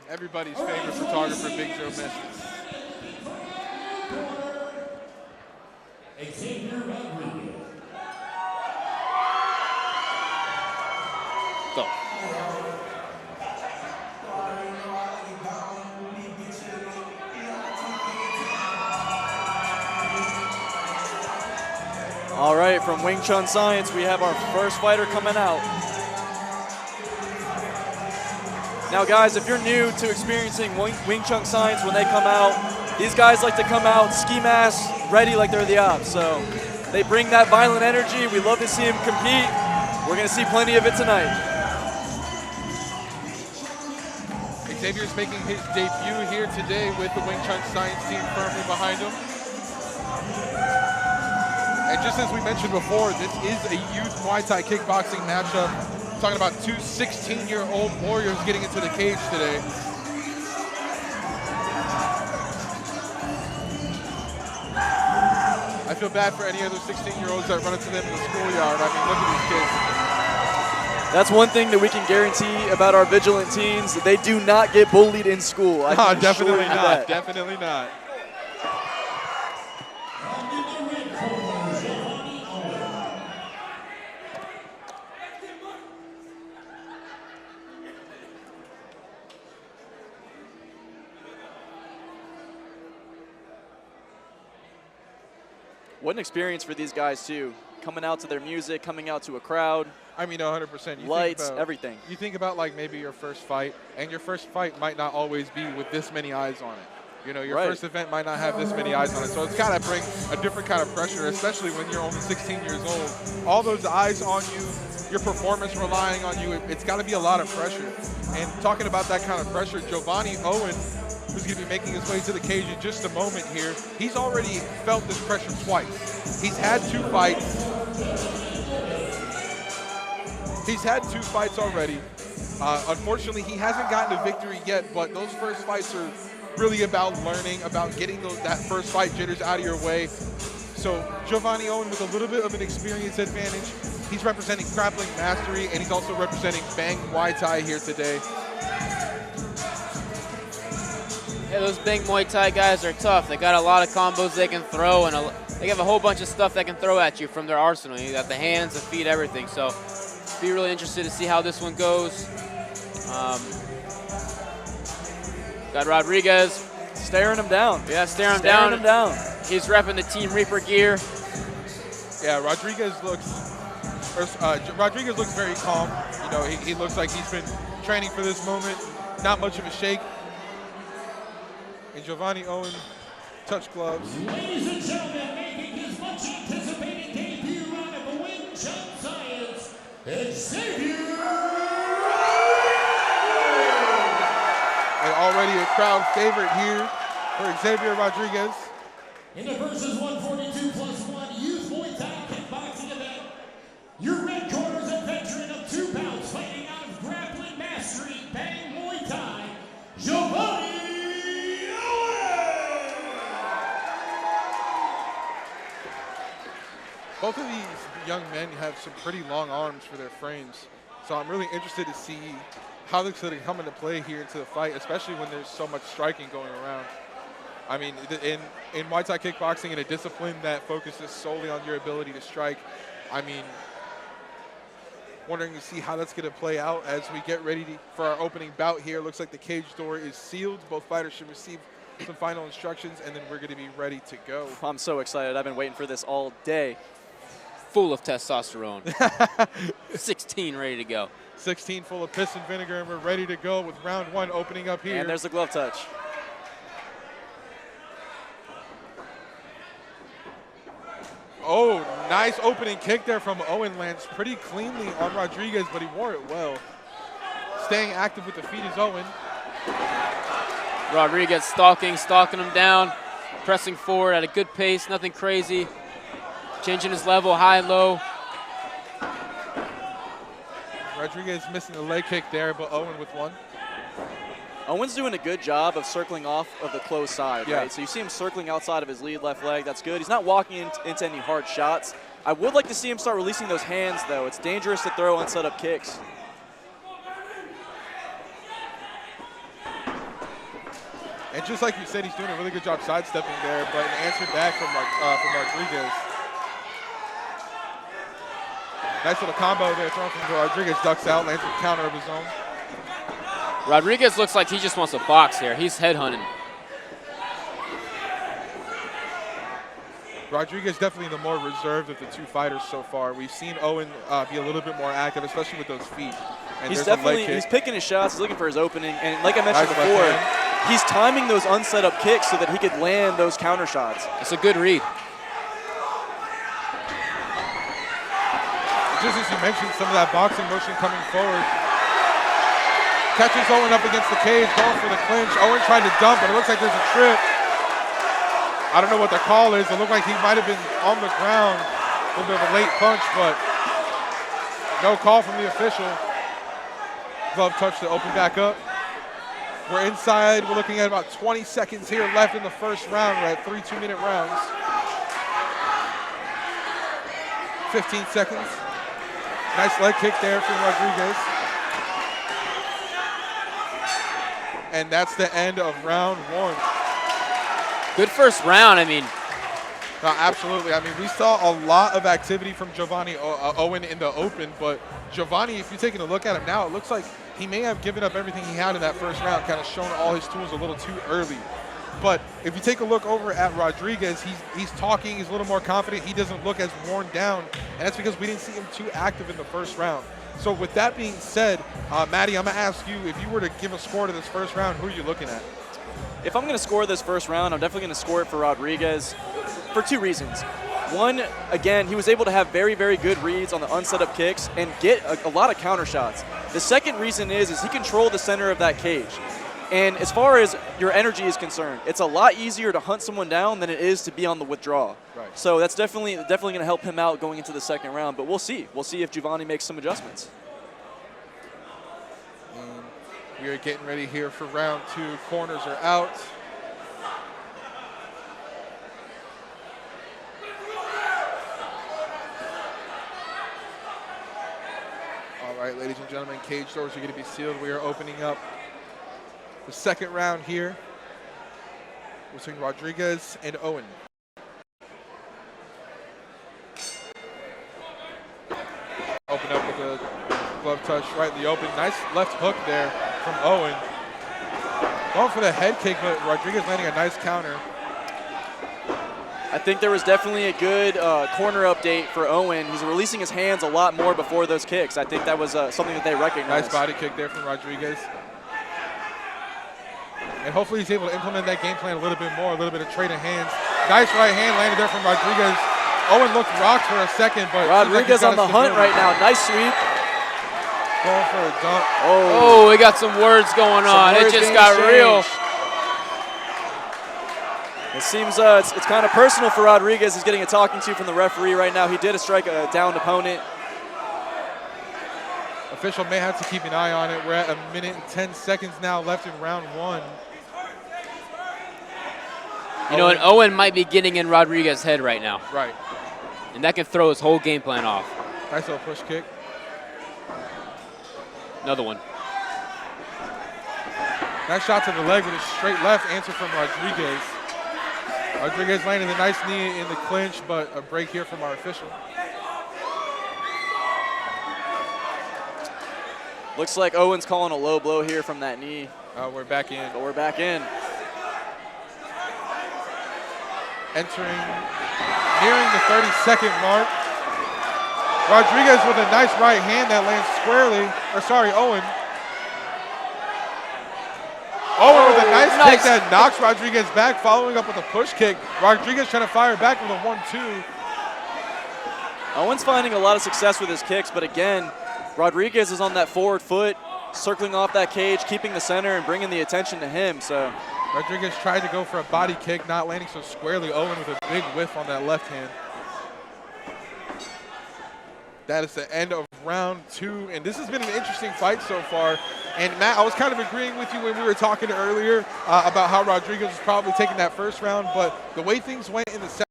Everybody's favorite photographer, Big Joe misses. Go. All right, from Wing Chun Science, we have our first fighter coming out. Now, guys, if you're new to experiencing Wing Chun Science when they come out, these guys like to come out ski mask ready like they're the ops. So they bring that violent energy. We love to see them compete. We're going to see plenty of it tonight. Xavier's making his debut here today with the Wing Chun Science team firmly behind him. And just as we mentioned before, this is a youth Muay Thai kickboxing matchup. We're talking about two 16-year-old warriors getting into the cage today. I feel bad for any other 16-year-olds that run into them in the schoolyard. I mean, look at these kids. That's one thing that we can guarantee about our vigilant teens. They do not get bullied in school. I can definitely assure you not. that. Definitely not. What an experience for these guys, too. Coming out to their music, coming out to a crowd. I mean, 100%. Lights, everything. You think about like maybe your first fight, and your first fight might not always be with this many eyes on it. You know, your first event might not have this many eyes on it. So it's got to bring a different kind of pressure, especially when you're only 16 years old. All those eyes on you, your performance relying on you, it's got to be a lot of pressure. And talking about that kind of pressure, Giovanni Owen, who's going to be making his way to the cage in just a moment here, he's already felt this pressure twice. He's had two fights. He's had two fights already. Unfortunately, he hasn't gotten a victory yet, but those first fights are really about learning, about getting that first fight jitters out of your way. So Giovanni Owen with a little bit of an experience advantage. He's representing grappling mastery, and he's also representing Bang Muay Thai here today. Yeah, those Bang Muay Thai guys are tough. They got a lot of combos they can throw, and they have a whole bunch of stuff they can throw at you from their arsenal. You got the hands, the feet, everything. So be really interested to see how this one goes. Got Rodriguez. Staring him down. Yeah, staring him down. He's repping the Team Reaper gear. Yeah, Rodriguez looks very calm. You know, he looks like he's been training for this moment. Not much of a shake. And Giovanni Owen, touch gloves. Ladies and gentlemen, making his much anticipated debut on the Wing Chun Science, Xavier. And already a crowd favorite here for Xavier Rodriguez. In the Versus 142+1 Youth Muay Thai Kickboxing event, your red corner is a veteran of 2 pounds fighting out of grappling mastery, Bang Muay Thai, Giovanni Owen! Both of these young men have some pretty long arms for their frames, so I'm really interested to see how this could come into play here into the fight, especially when there's so much striking going around. I mean, in Muay Thai kickboxing, in a discipline that focuses solely on your ability to strike, I mean, wondering to see how that's going to play out as we get ready for our opening bout here. Looks like the cage door is sealed. Both fighters should receive some final instructions, and then we're going to be ready to go. I'm so excited. I've been waiting for this all day. Full of testosterone. 16 ready to go. 16 full of piss and vinegar, and we're ready to go with round 1 opening up here. And there's the glove touch. Oh, nice opening kick there from Owen. Lands pretty cleanly on Rodriguez, but he wore it well. Staying active with the feet is Owen. Rodriguez stalking him down, pressing forward at a good pace, nothing crazy. Changing his level, high, low. Rodriguez missing a leg kick there, but Owen with one. Owen's doing a good job of circling off of the close side, right? So you see him circling outside of his lead left leg. That's good. He's not walking into any hard shots. I would like to see him start releasing those hands, though. It's dangerous to throw unset up kicks. And just like you said, he's doing a really good job sidestepping there, but an answer back from Rodriguez. Nice little combo there thrown from Rodriguez, ducks out, lands a counter of his own. Rodriguez looks like he just wants to box here. He's headhunting. Rodriguez definitely the more reserved of the two fighters so far. We've seen Owen be a little bit more active, especially with those feet. And he's picking his shots, he's looking for his opening, and like I mentioned before, he's timing those unset up kicks so that he could land those counter shots. It's a good read. Just as you mentioned, some of that boxing motion coming forward. Catches Owen up against the cage, going for the clinch. Owen trying to dump, but it looks like there's a trip. I don't know what the call is. It looked like he might have been on the ground. A little bit of a late punch, but no call from the official. Glove touch to open back up. We're inside. We're looking at about 20 seconds here left in the first round. We're at 3 2-minute rounds. 15 seconds. Nice leg kick there from Rodriguez. And that's the end of round 1. Good first round, I mean. No, absolutely. I mean, we saw a lot of activity from Giovanni Owen in the open, but Giovanni, if you're taking a look at him now, it looks like he may have given up everything he had in that first round, kind of shown all his tools a little too early. But if you take a look over at Rodriguez, he's talking, he's a little more confident. He doesn't look as worn down, and that's because we didn't see him too active in the first round. So with that being said, Maddie, I'm going to ask you, if you were to give a score to this first round, who are you looking at? If I'm going to score this first round, I'm definitely going to score it for Rodriguez for 2 reasons. One, again, he was able to have very, very good reads on the unset up kicks and get a lot of counter shots. The second reason is he controlled the center of that cage. And as far as your energy is concerned, it's a lot easier to hunt someone down than it is to be on the withdrawal. Right. So that's definitely going to help him out going into the second round. But we'll see. We'll see if Giovanni makes some adjustments. And we are getting ready here for round 2. Corners are out. All right, ladies and gentlemen, cage doors are going to be sealed. We are opening up the second round here between Rodriguez and Owen. Open up with a glove touch right in the open. Nice left hook there from Owen. Going for the head kick, but Rodriguez landing a nice counter. I think there was definitely a good corner update for Owen. He's releasing his hands a lot more before those kicks. I think that was something that they recognized. Nice body kick there from Rodriguez. And hopefully he's able to implement that game plan a little bit more, a little bit of trade of hands. Nice right hand landed there from Rodriguez. Owen looked rocked for a second, but Rodriguez on the hunt right now. Nice sweep. Going for a dump. Oh, we got some words going on. It just got real. It seems it's kind of personal for Rodriguez. He's getting a talking to from the referee right now. He did strike a downed opponent. Official may have to keep an eye on it. We're at 1 minute and 10 seconds now left in round 1. You know, and Owen might be getting in Rodriguez's head right now. Right. And that can throw his whole game plan off. Nice little push kick. Another one. Nice shot to the leg with a straight left answer from Rodriguez. Rodriguez landing a nice knee in the clinch, but a break here from our official. Looks like Owen's calling a low blow here from that knee. We're back in. But we're back in. Entering, nearing the 30-second mark. Rodriguez with a nice right hand that lands squarely, Owen. Owen with a nice kick that knocks Rodriguez back, following up with a push kick. Rodriguez trying to fire back with a 1-2. Owen's finding a lot of success with his kicks, but again, Rodriguez is on that forward foot, circling off that cage, keeping the center and bringing the attention to him. So Rodriguez tried to go for a body kick, not landing so squarely. Owen with a big whiff on that left hand. That is the end of round 2, and this has been an interesting fight so far. And Matt, I was kind of agreeing with you when we were talking earlier about how Rodriguez was probably taking that first round, but the way things went in the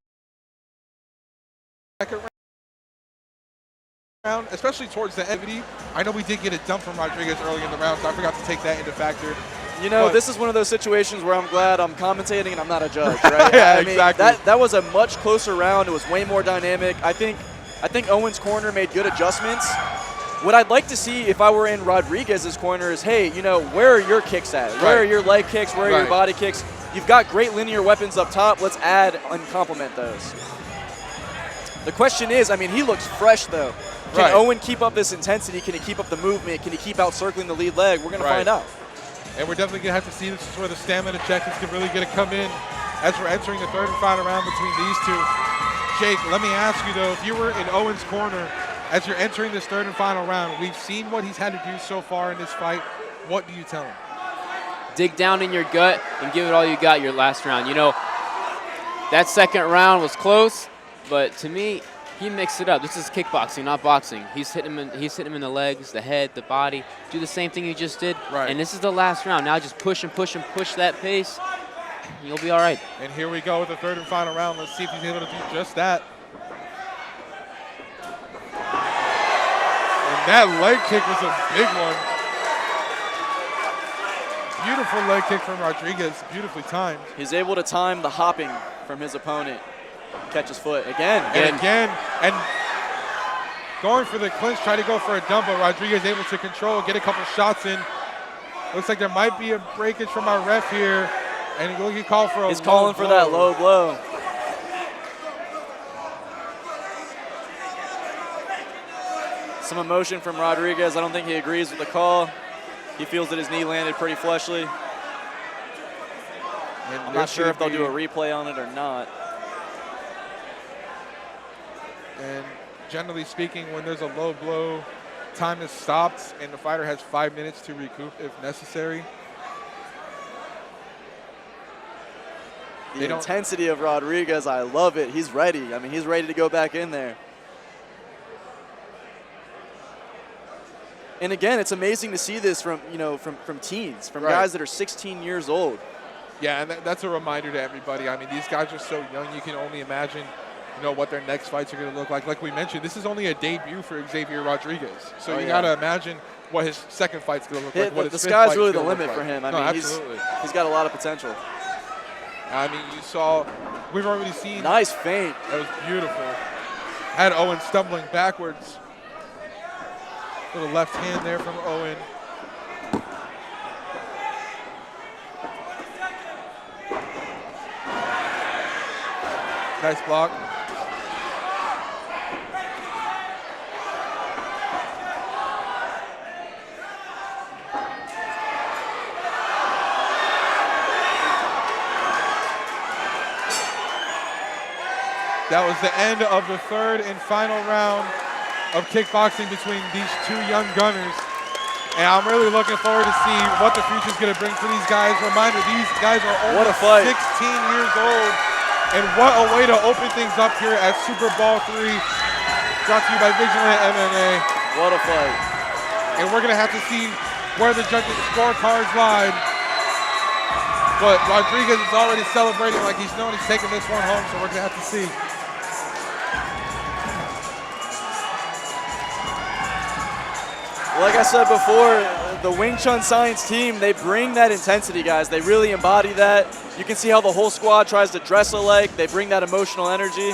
second round, especially towards the end, I know we did get a dump from Rodriguez early in the round, so I forgot to take that into factor. You know, But this is one of those situations where I'm glad I'm commentating and I'm not a judge, right? Yeah, I mean, exactly. That was a much closer round. It was way more dynamic. I think Owen's corner made good adjustments. What I'd like to see if I were in Rodriguez's corner is, hey, you know, where are your kicks at? Where are your leg kicks? Where are your body kicks? You've got great linear weapons up top. Let's add and complement those. The question is, I mean, he looks fresh, though. Can Owen keep up this intensity? Can he keep up the movement? Can he keep out circling the lead leg? We're going to find out. And we're definitely going to have to see this is where the stamina check is really going to come in as we're entering the third and final round between these two. Jake, let me ask you, though, if you were in Owen's corner as you're entering this third and final round, we've seen what he's had to do so far in this fight. What do you tell him? Dig down in your gut and give it all you got your last round. You know, that second round was close, but to me, he mixed it up. This is kickboxing, not boxing. He's hitting him in the legs, the head, the body. Do the same thing you just did. Right. And this is the last round. Now just push and push and push that pace. You'll be all right. And here we go with the third and final round. Let's see if he's able to do just that. And that leg kick was a big one. Beautiful leg kick from Rodriguez, beautifully timed. He's able to time the hopping from his opponent. Catch his foot again. And going for the clinch, try to go for a dump, but Rodriguez able to control, get a couple shots in. Looks like there might be a breakage from our ref here, and he called for a He's calling for that low blow. Some emotion from Rodriguez. I don't think he agrees with the call. He feels that his knee landed pretty fleshly. I'm not sure if they'll do a replay on it or not. And generally speaking, when there's a low blow, time is stopped, and the fighter has 5 minutes to recoup if necessary. The intensity of Rodriguez, I love it. He's ready. I mean, he's ready to go back in there. And again, it's amazing to see this from teens, from guys that are 16 years old. Yeah, and that's a reminder to everybody. I mean, these guys are so young, you can only imagine, what their next fights are going to look like. Like we mentioned, this is only a debut for Xavier Rodriguez. So you got to imagine what his second fight's going to look like. What the sky's really the limit for him. I mean, absolutely. He's got a lot of potential. I mean, we've already seen. Nice feint. That was beautiful. Had Owen stumbling backwards. Little left hand there from Owen. Nice block. That was the end of the third and final round of kickboxing between these two young gunners. And I'm really looking forward to see what the future is going to bring for these guys. Reminder, these guys are only 16 years old. And what a way to open things up here at Super Bowl 3, brought to you by Vigilant MMA. What a fight. And we're going to have to see where the judges' scorecards lie. But Rodriguez is already celebrating like he's known he's taking this one home, so we're going to have to see. Like I said before, the Wing Chun Science team, they bring that intensity, guys. They really embody that. You can see how the whole squad tries to dress alike. They bring that emotional energy.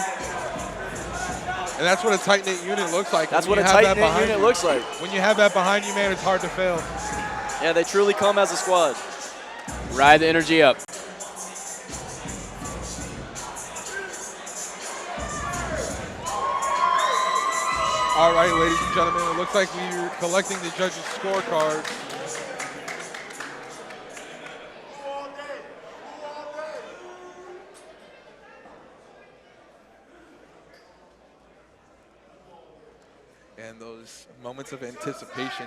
And that's what a tight-knit unit looks like. That's what a tight-knit unit looks like. When you have that behind you, man, it's hard to fail. Yeah, they truly come as a squad. Ride the energy up. All right, ladies and gentlemen, it looks like we're collecting the judges' scorecards. And those moments of anticipation.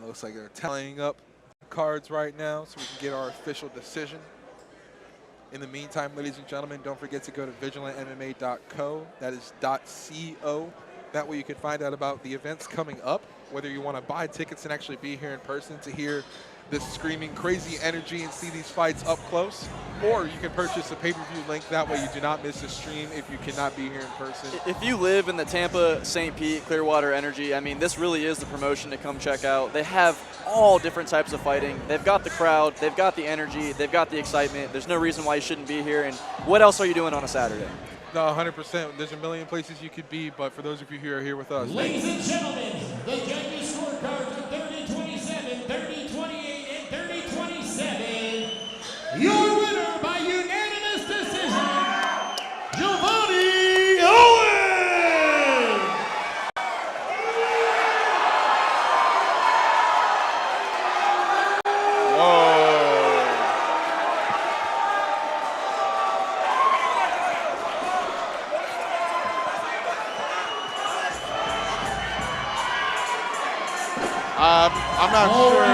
Looks like they're tallying up cards right now so we can get our official decision. In the meantime, ladies and gentlemen, don't forget to go to vigilantmma.co. That is .co. That way you can find out about the events coming up, whether you want to buy tickets and actually be here in person to hear this screaming crazy energy and see these fights up close, or you can purchase a pay-per-view link. That way you do not miss a stream if you cannot be here in person. If you live in the Tampa, St. Pete, Clearwater Energy, I mean, this really is the promotion to come check out. They have all different types of fighting. They've got the crowd, they've got the energy, they've got the excitement. There's no reason why you shouldn't be here. And what else are you doing on a Saturday? No, 100%. There's a million places you could be, but for those of you who are here with us, Ladies and gentlemen, the judges' scorecards are 30-27, 30-28, and 30-27. Your winner by unanimous decision, Giovanni Owen! whoa. I'm not sure.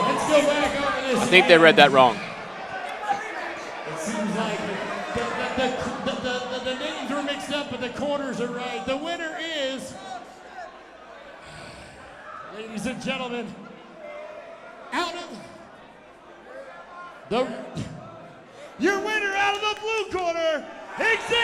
Let's go back over this. I think they read that wrong. It seems like the names were mixed up, but the corners are right. The winner is, ladies and gentlemen, out of your winner out of the blue corner, Xavier